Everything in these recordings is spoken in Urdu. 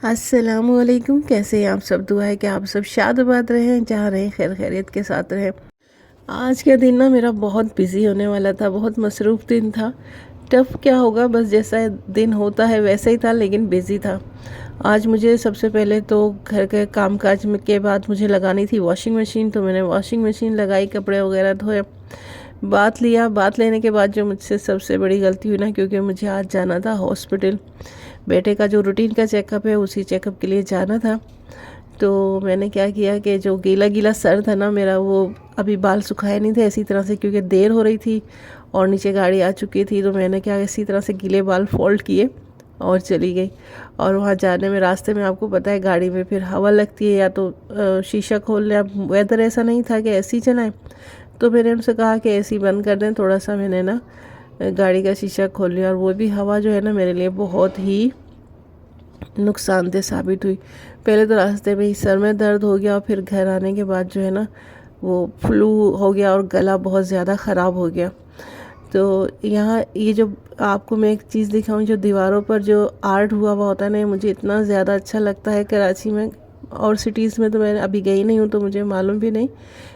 السلام علیکم، کیسے ہیں آپ سب؟ دعا ہے کہ آپ سب شاد آباد رہیں، جہاں رہیں خیر خیریت کے ساتھ رہیں۔ آج کا دن میرا بہت بزی ہونے والا تھا، بہت مصروف دن تھا۔ ٹف کیا ہوگا، بس جیسا دن ہوتا ہے ویسا ہی تھا، لیکن بزی تھا۔ آج مجھے سب سے پہلے تو گھر کے کام کاج کے بعد مجھے لگانی تھی واشنگ مشین، تو میں نے واشنگ مشین لگائی، کپڑے وغیرہ دھوئے، بات لینے کے بعد جو مجھ سے سب سے بڑی غلطی ہوئی نا، کیونکہ مجھے آج جانا تھا ہاسپٹل، بیٹے کا جو روٹین کا چیک اپ ہے اسی چیک اپ کے لیے جانا تھا۔ تو میں نے کیا کیا کہ جو گیلا سر تھا نا میرا، وہ ابھی بال سکھائے نہیں تھے اسی طرح سے، کیونکہ دیر ہو رہی تھی اور نیچے گاڑی آ چکی تھی، تو میں نے کیا اسی طرح سے گیلے بال فولڈ کیے اور چلی گئی۔ اور وہاں جانے میں راستے میں آپ کو پتہ ہے گاڑی میں پھر ہوا لگتی ہے، یا تو شیشہ کھول لیں، اب ویدر ایسا نہیں تھا کہ اے سی چلائیں، تو میں نے ان سے کہا کہ اے سی بند کر دیں تھوڑا سا، میں نے نا گاڑی کا شیشہ کھول لیا، اور وہ بھی ہوا جو ہے نا میرے لیے بہت ہی نقصان دہ ثابت ہوئی۔ پہلے تو راستے میں ہی سر میں درد ہو گیا، اور پھر گھر آنے کے بعد جو ہے نا وہ فلو ہو گیا اور گلا بہت زیادہ خراب ہو گیا۔ تو یہاں یہ جو آپ کو میں ایک چیز دکھاؤں، جو دیواروں پر جو آرٹ ہوا ہوتا ہے نا، مجھے اتنا زیادہ اچھا لگتا ہے۔ کراچی میں اور سٹیز میں تو میں ابھی گئی نہیں ہوں تو مجھے معلوم بھی نہیں،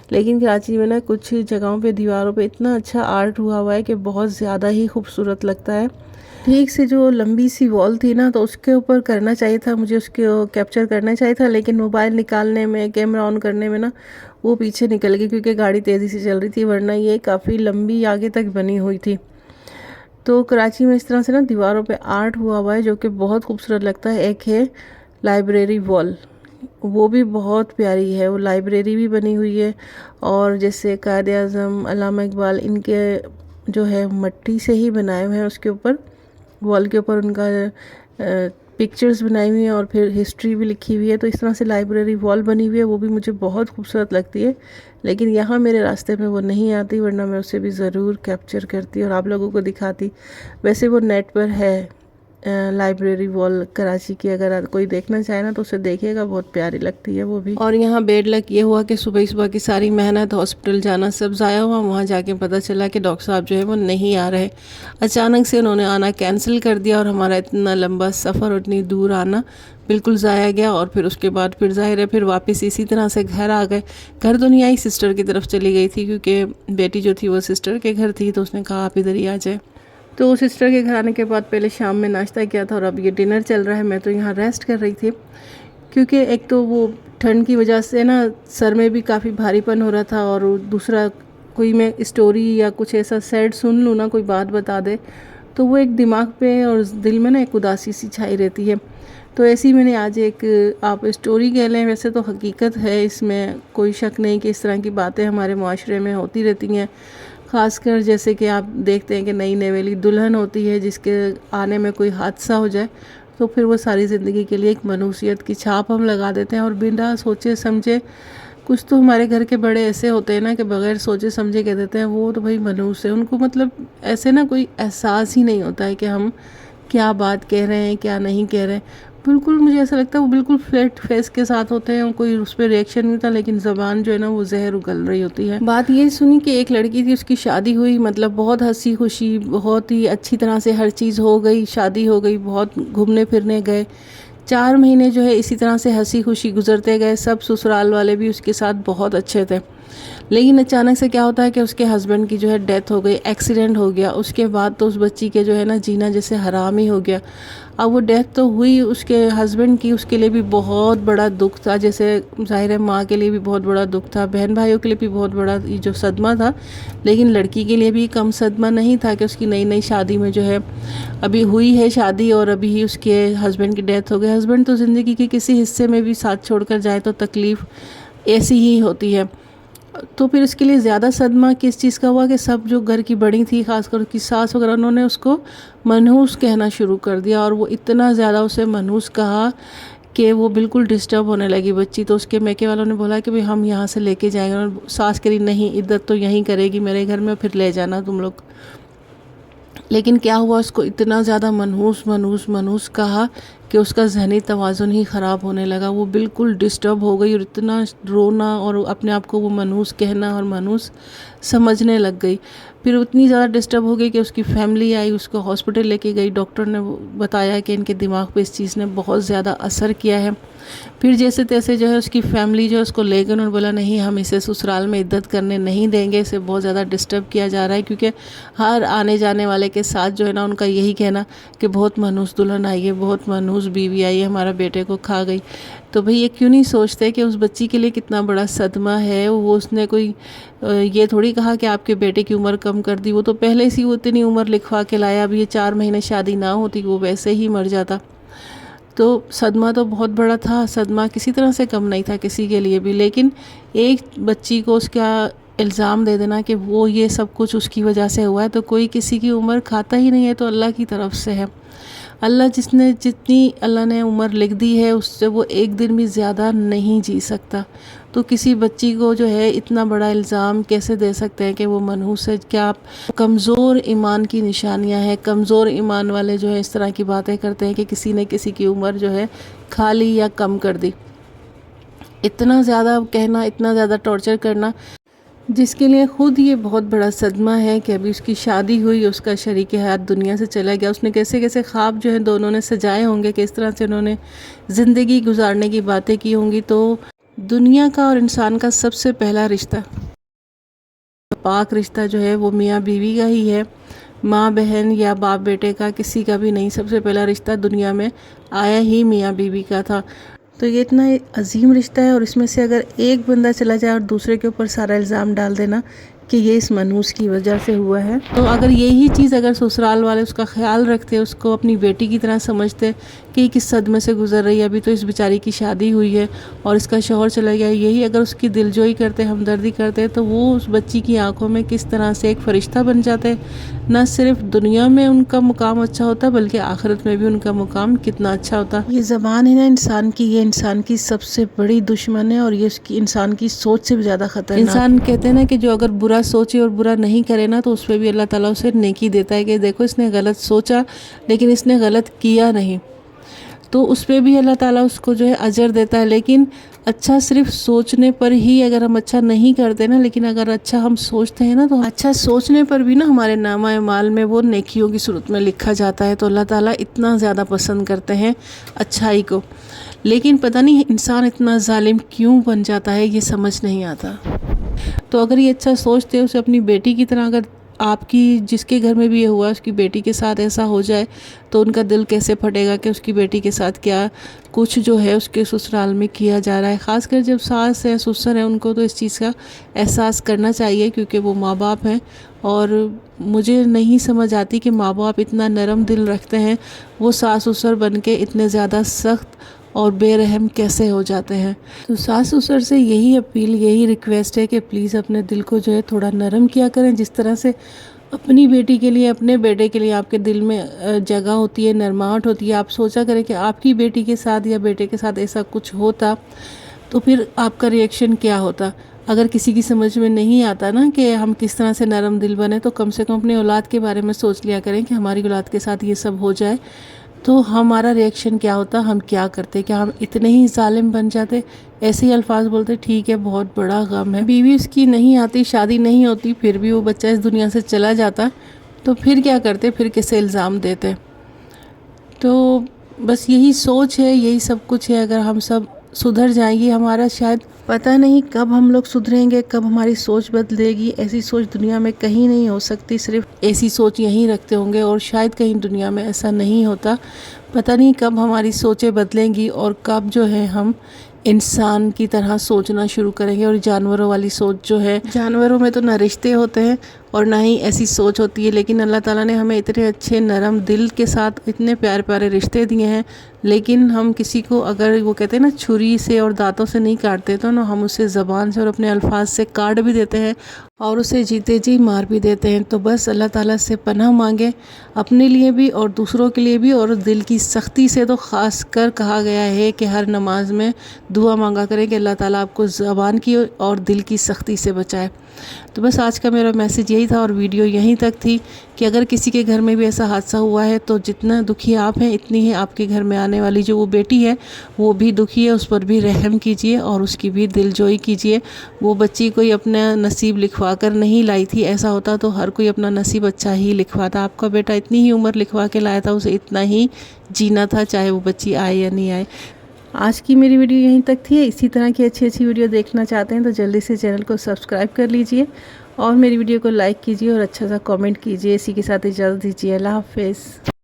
لیکن کراچی میں نا کچھ جگہوں پہ دیواروں پہ اتنا اچھا آرٹ ہوا ہے کہ بہت زیادہ ہی خوبصورت لگتا ہے۔ ٹھیک سے جو لمبی سی وال تھی نا، تو اس کے اوپر کرنا چاہیے تھا، مجھے اس کو کیپچر کرنا چاہیے تھا، لیکن موبائل نکالنے میں، کیمرہ آن کرنے میں نا وہ پیچھے نکل گئی، کیونکہ گاڑی تیزی سے چل رہی تھی، ورنہ یہ کافی لمبی آگے تک بنی ہوئی تھی۔ تو کراچی میں اس طرح سے نا دیواروں پہ آرٹ ہوا ہے جو کہ بہت خوبصورت لگتا ہے۔ ایک ہے لائبریری وال، وہ بھی بہت پیاری ہے، وہ لائبریری بھی بنی ہوئی ہے، اور جیسے قائد اعظم، علامہ اقبال، ان کے جو ہے مٹی سے ہی بنائے ہوئے ہیں، اس کے اوپر وال کے اوپر ان کا پکچرز بنائی ہوئی ہیں، اور پھر ہسٹری بھی لکھی ہوئی ہے۔ تو اس طرح سے لائبریری وال بنی ہوئی ہے، وہ بھی مجھے بہت خوبصورت لگتی ہے، لیکن یہاں میرے راستے میں وہ نہیں آتی، ورنہ میں اسے بھی ضرور کیپچر کرتی اور آپ لوگوں کو دکھاتی۔ ویسے وہ نیٹ پر ہے لائبریری وال کراچی کی، اگر کوئی دیکھنا چاہے نا تو اسے دیکھے گا، بہت پیاری لگتی ہے وہ بھی۔ اور یہاں بیڈ لک یہ ہوا کہ صبح کی ساری محنت، ہاسپٹل جانا سب ضائع ہوا، وہاں جا کے پتہ چلا کہ ڈاکٹر صاحب جو ہے وہ نہیں آ رہے، اچانک سے انہوں نے آنا کینسل کر دیا، اور ہمارا اتنا لمبا سفر اور اتنی دور آنا بالکل ضائع گیا۔ اور پھر اس کے بعد پھر ظاہر ہے پھر واپس اسی طرح سے گھر آ گئے۔ گھر تو نہیں آئی، سسٹر کی طرف چلی گئی تھی، کیونکہ بیٹی جو تھی وہ سسٹر کے گھر تھی، تو اس نے کہا آپ ادھر ہی آ جائے۔ تو سسٹر کے گھر آنے کے بعد پہلے شام میں ناشتہ کیا تھا، اور اب یہ ڈنر چل رہا ہے۔ میں تو یہاں ریسٹ کر رہی تھی، کیونکہ ایک تو وہ ٹھنڈ کی وجہ سے نا سر میں بھی کافی بھاری پن ہو رہا تھا، اور دوسرا کوئی میں اسٹوری یا کچھ ایسا سیڈ سن لوں نا، کوئی بات بتا دے، تو وہ ایک دماغ پہ اور دل میں نا ایک اداسی سی چھائی رہتی ہے۔ تو ایسی میں نے آج ایک، آپ اسٹوری کہہ لیں، ویسے تو حقیقت ہے، اس میں کوئی شک نہیں کہ اس طرح کی باتیں ہمارے معاشرے میں ہوتی رہتی ہیں، خاص کر جیسے کہ آپ دیکھتے ہیں کہ نئی نویلی دلہن ہوتی ہے، جس کے آنے میں کوئی حادثہ ہو جائے تو پھر وہ ساری زندگی کے لیے ایک منحوسیت کی چھاپ ہم لگا دیتے ہیں، اور بنا سوچے سمجھے، کچھ تو ہمارے گھر کے بڑے ایسے ہوتے ہیں نا کہ بغیر سوچے سمجھے کہہ دیتے ہیں وہ تو بھائی منحوس ہے، ان کو مطلب ایسے نا کوئی احساس ہی نہیں ہوتا ہے کہ ہم کیا بات کہہ رہے ہیں کیا نہیں کہہ رہے ہیں۔ بالکل مجھے ایسا لگتا ہے وہ بالکل فلیٹ فیس کے ساتھ ہوتے ہیں، کوئی اس پہ ریئیکشن نہیں ہوتا، لیکن زبان جو ہے نا وہ زہر اگل رہی ہوتی ہے۔ بات یہ سنی کہ ایک لڑکی تھی، اس کی شادی ہوئی، مطلب بہت ہنسی خوشی، بہت ہی اچھی طرح سے ہر چیز ہو گئی، شادی ہو گئی، بہت گھومنے پھرنے گئے، 4 مہینے جو ہے اسی طرح سے ہنسی خوشی گزرتے گئے، سب سسرال والے بھی اس کے ساتھ بہت اچھے تھے۔ لیکن اچانک سے کیا ہوتا ہے کہ اس کے ہسبینڈ کی جو ہے ڈیتھ ہو گئی، ایکسیڈنٹ ہو گیا، اس کے بعد تو اس بچی کے جو ہے نا جینا جیسے حرام ہی ہو گیا۔ اب وہ ڈیتھ تو ہوئی اس کے ہسبینڈ کی، اس کے لیے بھی بہت بڑا دکھ تھا، جیسے ظاہر ہے ماں کے لیے بھی بہت بڑا دکھ تھا، بہن بھائیوں کے لیے بھی بہت بڑا یہ جو صدمہ تھا، لیکن لڑکی کے لیے بھی کم صدمہ نہیں تھا کہ اس کی نئی شادی میں جو ہے ابھی ہوئی ہے شادی، اور ابھی ہی اس کے ہسبینڈ کی ڈیتھ ہو گئی۔ ہسبینڈ تو زندگی کے کسی حصے میں بھی ساتھ چھوڑ کر جائے تو تکلیف ایسی ہی ہوتی ہے۔ تو پھر اس کے لیے زیادہ صدمہ کس چیز کا ہوا کہ سب جو گھر کی بڑی تھی، خاص کر اس کی ساس وغیرہ، انہوں نے اس کو منحوس کہنا شروع کر دیا، اور وہ اتنا زیادہ اسے منحوس کہا کہ وہ بالکل ڈسٹرب ہونے لگی بچی۔ تو اس کے میکے والوں نے بولا کہ ہم یہاں سے لے کے جائیں گے، اور ساس کہی نہیں، عدت تو یہیں کرے گی میرے گھر میں، پھر لے جانا تم لوگ۔ لیکن کیا ہوا، اس کو اتنا زیادہ منحوس کہا کہ اس کا ذہنی توازن ہی خراب ہونے لگا، وہ بالکل ڈسٹرب ہو گئی، اور اتنا رونا اور اپنے آپ کو وہ منحوس کہنا اور منحوس سمجھنے لگ گئی۔ پھر اتنی زیادہ ڈسٹرب ہو گئی کہ اس کی فیملی آئی، اس کو ہاسپٹل لے کے گئی، ڈاکٹر نے بتایا کہ ان کے دماغ پہ اس چیز نے بہت زیادہ اثر کیا ہے۔ پھر جیسے تیسے جو ہے اس کی فیملی جو ہے اس کو لے گئے، انہوں نے بولا نہیں ہم اسے سسرال میں عدت کرنے نہیں دیں گے، اسے بہت زیادہ ڈسٹرب کیا جا رہا ہے، کیونکہ ہر آنے جانے والے کے ساتھ جو ہے نا ان کا یہی کہنا کہ بہت منحوس دلہن آئی ہے، بہت منحوس بیوی آئی ہے، ہمارا بیٹے کو کھا گئی۔ تو بھئی یہ کیوں نہیں سوچتے کہ اس بچی کے لیے کتنا بڑا صدمہ ہے؟ وہ اس نے کوئی یہ تھوڑی کہا کہ آپ کے بیٹے کی عمر کم کر دی، وہ تو پہلے سے وہ اتنی عمر لکھوا کے لایا، اب یہ 4 مہینے شادی نہ ہوتی وہ ویسے ہی مر جاتا۔ تو صدمہ تو بہت بڑا تھا، صدمہ کسی طرح سے کم نہیں تھا کسی کے لیے بھی، لیکن ایک بچی کو اس کا الزام دے دینا کہ وہ یہ سب کچھ اس کی وجہ سے ہوا ہے، تو کوئی کسی کی عمر کھاتا ہی نہیں ہے، تو اللہ کی طرف سے ہے۔ اللہ جتنی اللہ نے عمر لکھ دی ہے اس سے وہ ایک دن بھی زیادہ نہیں جی سکتا، تو کسی بچی کو جو ہے اتنا بڑا الزام کیسے دے سکتے ہیں کہ وہ منحوس ہے؟ کیا آپ کمزور ایمان کی نشانیاں ہیں؟ کمزور ایمان والے جو ہے اس طرح کی باتیں کرتے ہیں کہ کسی نے کسی کی عمر جو ہے کھا لی یا کم کر دی۔ اتنا زیادہ کہنا، اتنا زیادہ ٹارچر کرنا، جس کے لیے خود یہ بہت بڑا صدمہ ہے کہ ابھی اس کی شادی ہوئی، اس کا شریک حیات دنیا سے چلا گیا، اس نے کیسے کیسے خواب جو ہیں دونوں نے سجائے ہوں گے، کس طرح سے انہوں نے زندگی گزارنے کی باتیں کی ہوں گی۔ تو دنیا کا اور انسان کا سب سے پہلا رشتہ، پاک رشتہ جو ہے وہ میاں بیوی کا ہی ہے، ماں بہن یا باپ بیٹے کا کسی کا بھی نہیں۔ سب سے پہلا رشتہ دنیا میں آیا ہی میاں بیوی کا تھا۔ تو یہ اتنا عظیم رشتہ ہے، اور اس میں سے اگر ایک بندہ چلا جائے اور دوسرے کے اوپر سارا الزام ڈال دینا کہ یہ اس منحوس کی وجہ سے ہوا ہے، تو اگر یہی چیز اگر سسرال والے اس کا خیال رکھتے، اس کو اپنی بیٹی کی طرح سمجھتے کہ یہ کس صدمے سے گزر رہی ہے، ابھی تو اس بیچاری کی شادی ہوئی ہے اور اس کا شوہر چلا گیا، یہی اگر اس کی دلجوئی کرتے، ہمدردی کرتے، تو وہ اس بچی کی آنکھوں میں کس طرح سے ایک فرشتہ بن جاتے۔ نہ صرف دنیا میں ان کا مقام اچھا ہوتا بلکہ آخرت میں بھی ان کا مقام کتنا اچھا ہوتا۔ یہ زبان ہے نا انسان کی، یہ انسان کی سب سے بڑی دشمن ہے، اور یہ اس کی انسان کی سوچ سے بھی زیادہ خطرناک۔ انسان کہتے ہیں نا کہ جو اگر برا سوچے اور برا نہیں کرے نا، تو اس پہ بھی اللہ تعالیٰ اسے نیکی دیتا ہے کہ دیکھو اس نے غلط سوچا لیکن اس نے غلط کیا نہیں، تو اس پہ بھی اللہ تعالیٰ اس کو جو ہے اجر دیتا ہے۔ لیکن اچھا صرف سوچنے پر ہی اگر ہم اچھا نہیں کرتے نا، لیکن اگر اچھا ہم سوچتے ہیں نا، تو اچھا سوچنے پر بھی نا ہمارے نامہ اعمال میں وہ نیکیوں کی صورت میں لکھا جاتا ہے۔ تو اللہ تعالیٰ اتنا زیادہ پسند کرتے ہیں اچھائی کو، لیکن پتہ نہیں انسان اتنا ظالم کیوں بن جاتا ہے، یہ سمجھ نہیں آتا۔ تو اگر یہ اچھا سوچتے، اسے اپنی بیٹی کی طرح، اگر آپ کی جس کے گھر میں بھی یہ ہوا اس کی بیٹی کے ساتھ ایسا ہو جائے، تو ان کا دل کیسے پھٹے گا کہ اس کی بیٹی کے ساتھ کیا کچھ جو ہے اس کے سسرال میں کیا جا رہا ہے۔ خاص کر جب ساس ہے، سسر ہے، ان کو تو اس چیز کا احساس کرنا چاہیے، کیونکہ وہ ماں باپ ہیں۔ اور مجھے نہیں سمجھ آتی کہ ماں باپ اتنا نرم دل رکھتے ہیں، وہ ساس سسر بن کے اتنے زیادہ سخت اور بے رحم کیسے ہو جاتے ہیں۔ تو ساس سسر سے یہی اپیل، یہی ریکویسٹ ہے کہ پلیز اپنے دل کو جو ہے تھوڑا نرم کیا کریں، جس طرح سے اپنی بیٹی کے لیے، اپنے بیٹے کے لیے آپ کے دل میں جگہ ہوتی ہے، نرماہٹ ہوتی ہے۔ آپ سوچا کریں کہ آپ کی بیٹی کے ساتھ یا بیٹے کے ساتھ ایسا کچھ ہوتا تو پھر آپ کا ریئیکشن کیا ہوتا۔ اگر کسی کی سمجھ میں نہیں آتا نا کہ ہم کس طرح سے نرم دل بنے، تو کم سے کم اپنے اولاد کے بارے میں سوچ لیا کریں کہ ہماری اولاد کے ساتھ یہ سب ہو جائے تو ہمارا ریئیکشن کیا ہوتا، ہم کیا کرتے، کیا ہم اتنے ہی ظالم بن جاتے، ایسے ہی الفاظ بولتے ٹھیک ہے بہت بڑا غم ہے، بیوی اس کی نہیں آتی، شادی نہیں ہوتی، پھر بھی وہ بچہ اس دنیا سے چلا جاتا، تو پھر کیا کرتے، پھر کسے الزام دیتے۔ تو بس یہی سوچ ہے، یہی سب کچھ ہے۔ اگر ہم سب سدھر جائیں گے، ہمارا شاید پتہ نہیں کب ہم لوگ سدھریں گے، کب ہماری سوچ بدلے گی۔ ایسی سوچ دنیا میں کہیں نہیں ہو سکتی، صرف ایسی سوچ یہیں رکھتے ہوں گے، اور شاید کہیں دنیا میں ایسا نہیں ہوتا۔ پتہ نہیں کب ہماری سوچیں بدلیں گی اور کب جو ہے ہم انسان کی طرح سوچنا شروع کریں گے۔ اور جانوروں والی سوچ جو ہے، جانوروں میں تو نہ رشتے ہوتے ہیں اور نہ ہی ایسی سوچ ہوتی ہے، لیکن اللہ تعالیٰ نے ہمیں اتنے اچھے نرم دل کے ساتھ اتنے پیارے پیارے رشتے دیے ہیں، لیکن ہم کسی کو اگر وہ کہتے ہیں نا چھری سے اور دانتوں سے نہیں کاٹتے، تو نا ہم اسے زبان سے اور اپنے الفاظ سے کاٹ بھی دیتے ہیں اور اسے جیتے جی مار بھی دیتے ہیں۔ تو بس اللہ تعالیٰ سے پناہ مانگیں، اپنے لیے بھی اور دوسروں کے لیے بھی، اور دل کی سختی سے تو خاص کر کہا گیا ہے کہ ہر نماز میں دعا مانگا کریں کہ اللہ تعالیٰ آپ کو زبان کی اور دل کی سختی سے بچائے۔ تو بس آج کا میرا میسیج یہی تھا اور ویڈیو یہیں تک تھی کہ اگر کسی کے گھر میں بھی ایسا حادثہ ہوا ہے تو جتنا دکھی آپ ہیں اتنی ہی آپ کے گھر میں آنے والی جو وہ بیٹی ہے وہ بھی دکھی ہے، اس پر بھی رحم کیجئے اور اس کی بھی دل جوئی کیجئے۔ وہ بچی کوئی اپنا نصیب لکھوا کر نہیں لائی تھی، ایسا ہوتا تو ہر کوئی اپنا نصیب اچھا ہی لکھواتا۔ آپ کا بیٹا اتنی ہی عمر لکھوا کے لایا تھا، اسے اتنا ہی جینا تھا، چاہے وہ بچی آئے یا نہیں آئے۔ آج کی میری ویڈیو یہیں تک تھی۔ اسی طرح کی اچھی ویڈیو دیکھنا چاہتے ہیں تو جلدی سے چینل کو سبسکرائب کر لیجئے اور میری ویڈیو کو لائک کیجئے اور اچھا سا کامنٹ کیجئے۔ اسی کے ساتھ اجازت دیجئے۔ اللہ حافظ۔